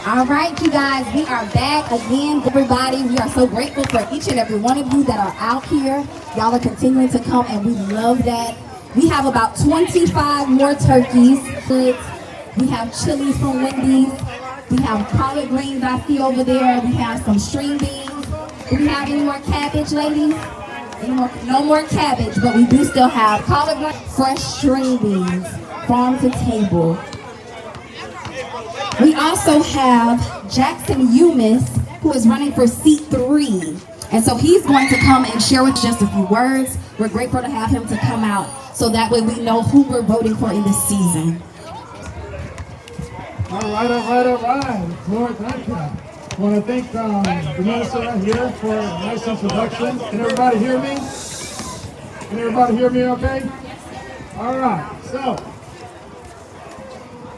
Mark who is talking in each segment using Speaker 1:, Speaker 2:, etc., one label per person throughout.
Speaker 1: All right, you guys, we are back again, everybody. We are so grateful for each and every one of you that are out here. Y'all are continuing to come, and we love that. We have about 25 more turkeys. We have chilies from Wendy's. We have collard greens I see over there. We have some string beans. Do we have any more cabbage, ladies? No more cabbage, but we do still have collard greens, fresh string beans, farm to table. We also have Jackson Umis, who is running for seat 3. And so he's going to come and share with just a few words. We're grateful to have him to come out so that way we know who we're voting for in this season.
Speaker 2: All right. Lord, thank you. I want to thank the minister right here for a nice introduction. Can everybody hear me? Can everybody hear me okay? All right, so,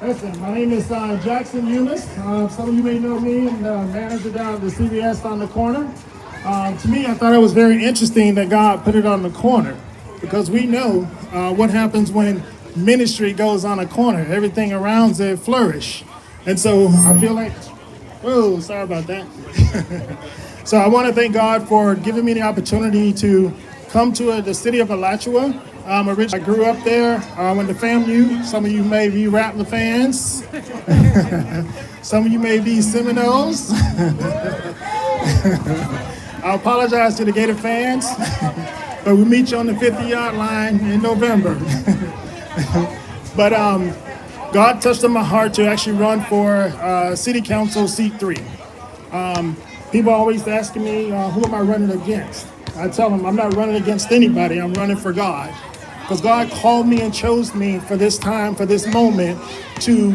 Speaker 2: listen, my name is Jackson Umis. Some of you may know me, and manager down at the CVS on the corner. To me, I thought it was very interesting that God put it on the corner, because we know what happens when ministry goes on a corner. Everything around it flourish. And so I feel like, oh, sorry about that. So I want to thank God for giving me the opportunity to come to the city of Alachua. Originally, I grew up there, went to FAMU. Some of you may be Rattler fans. Some of you may be Seminoles. I apologize to the Gator fans, but we'll meet you on the 50-yard line in November. But God touched on my heart to actually run for City Council seat 3. People always asking me, who am I running against? I tell them I'm not running against anybody, I'm running for God. Because God called me and chose me for this time, for this moment, to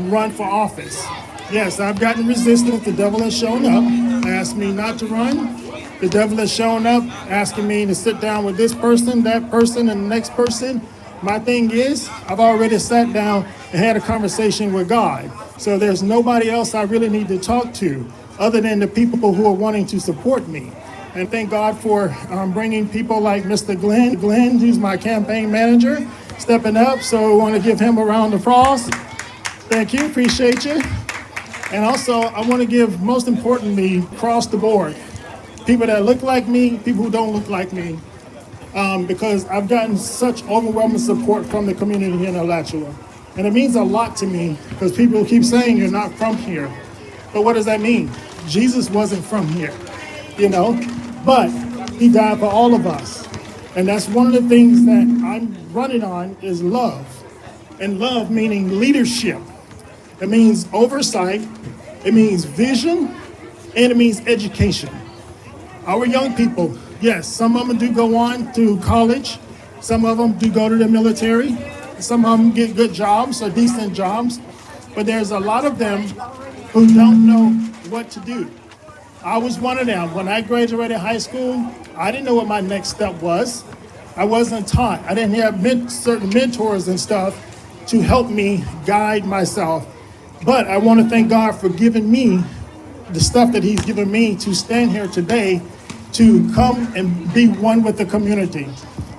Speaker 2: run for office. Yes, I've gotten resistance. The devil has shown up, asked me not to run. The devil has shown up, asking me to sit down with this person, that person, and the next person. My thing is, I've already sat down and had a conversation with God. So there's nobody else I really need to talk to other than the people who are wanting to support me. And thank God for bringing people like Mr. Glenn, who's my campaign manager, stepping up. So I want to give him a round of applause. Thank you, appreciate you. And also, I want to give, most importantly, across the board, people that look like me, people who don't look like me, because I've gotten such overwhelming support from the community in Alachua. And it means a lot to me, because people keep saying you're not from here. But what does that mean? Jesus wasn't from here, you know? But he died for all of us. And that's one of the things that I'm running on is love. And love meaning leadership. It means oversight, it means vision, and it means education. Our young people, yes, some of them do go on to college, some of them do go to the military, some of them get good jobs or decent jobs, but there's a lot of them who don't know what to do. I was one of them. When I graduated high school, I didn't know what my next step was. I wasn't taught. I didn't have certain mentors and stuff to help me guide myself. But I want to thank God for giving me the stuff that he's given me to stand here today to come and be one with the community.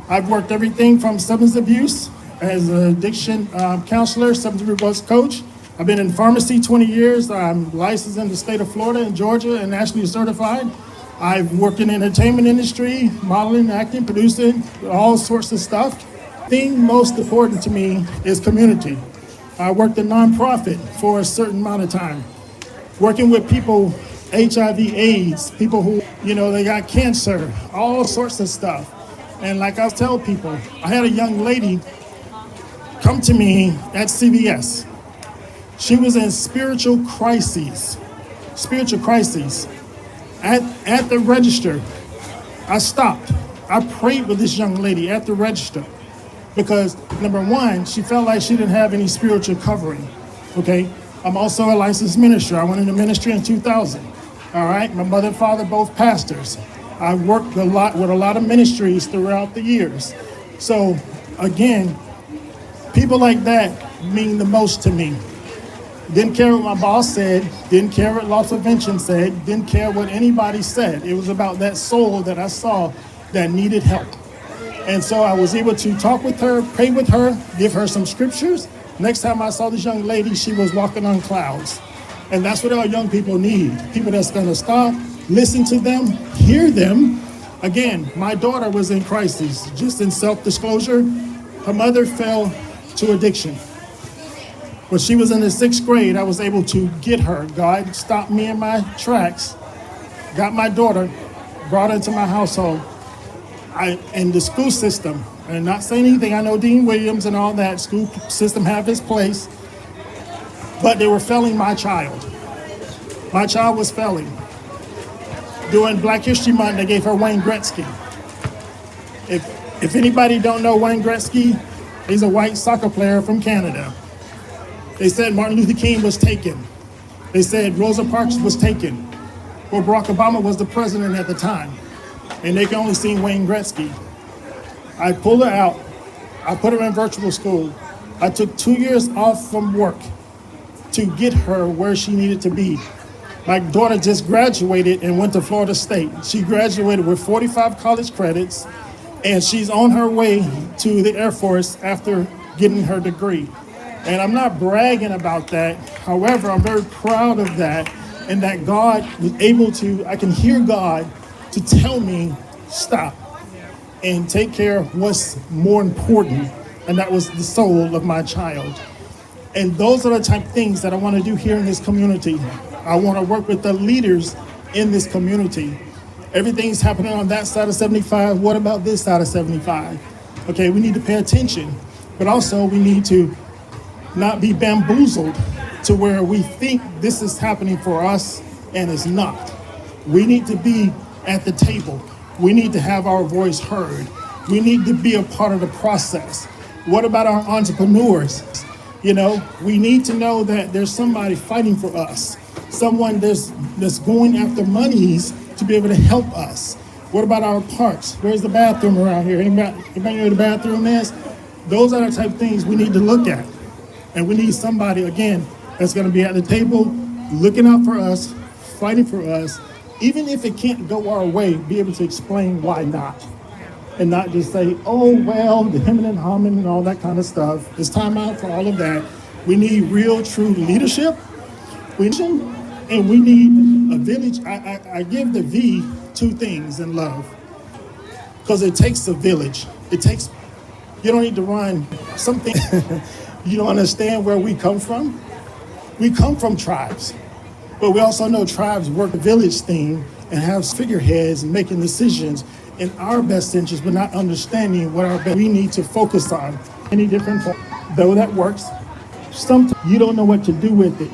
Speaker 2: I've worked everything from substance abuse as an addiction counselor, substance abuse coach. I've been in pharmacy 20 years. I'm licensed in the state of Florida and Georgia and nationally certified. I've worked in the entertainment industry, modeling, acting, producing, all sorts of stuff. The thing most important to me is community. I worked in nonprofit for a certain amount of time, working with people, HIV, AIDS, people who, they got cancer, all sorts of stuff. And like I tell people, I had a young lady come to me at CVS. She was in spiritual crises. At the register, I stopped. I prayed with this young lady at the register because, number one, she felt like she didn't have any spiritual covering, okay? I'm also a licensed minister. I went into ministry in 2000, all right? My mother and father, both pastors. I worked with a lot of ministries throughout the years. So, again, people like that mean the most to me. Didn't care what my boss said, didn't care what loss prevention said, didn't care what anybody said. It was about that soul that I saw that needed help. And so I was able to talk with her, pray with her, give her some scriptures. Next time I saw this young lady, she was walking on clouds. And that's what our young people need. People that's gonna stop, listen to them, hear them. Again, my daughter was in crisis. Just in self-disclosure, her mother fell to addiction. When she was in the 6th grade, I was able to get her. God stopped me in my tracks, got my daughter, brought her into my household. And the school system, and not saying anything, I know Dean Williams and all that, school system have its place, but they were failing my child. My child was failing. During Black History Month, they gave her Wayne Gretzky. If anybody don't know Wayne Gretzky, he's a white soccer player from Canada. They said Martin Luther King was taken. They said Rosa Parks was taken. Well, Barack Obama was the president at the time, and they can only see Wayne Gretzky. I pulled her out. I put her in virtual school. I took 2 years off from work to get her where she needed to be. My daughter just graduated and went to Florida State. She graduated with 45 college credits, and she's on her way to the Air Force after getting her degree. And I'm not bragging about that. However, I'm very proud of that, and that God was able to, I can hear God to tell me, stop and take care of what's more important, and that was the soul of my child. And those are the type of things that I want to do here in this community. I want to work with the leaders in this community. Everything's happening on that side of 75. What about this side of 75? Okay, we need to pay attention, but also we need to not be bamboozled to where we think this is happening for us and it's not. We need to be at the table. We need to have our voice heard. We need to be a part of the process. What about our entrepreneurs? You know, we need to know that there's somebody fighting for us. Someone that's going after monies to be able to help us. What about our parks? Where's the bathroom around here? Anybody know where the bathroom is? Those are the type of things we need to look at. And we need somebody, again, that's going to be at the table, looking out for us, fighting for us, even if it can't go our way, be able to explain why not. And not just say, oh, well, the hemming and hawing and all that kind of stuff. It's time out for all of that. We need real, true leadership. And we need a village. I give the V 2 things in love, because it takes a village. You don't need to run something. You don't understand where we come from? We come from tribes, but we also know tribes work the village thing and have figureheads and making decisions in our best interest, but not understanding what we need to focus on. Any different, though that works, sometimes you don't know what to do with it.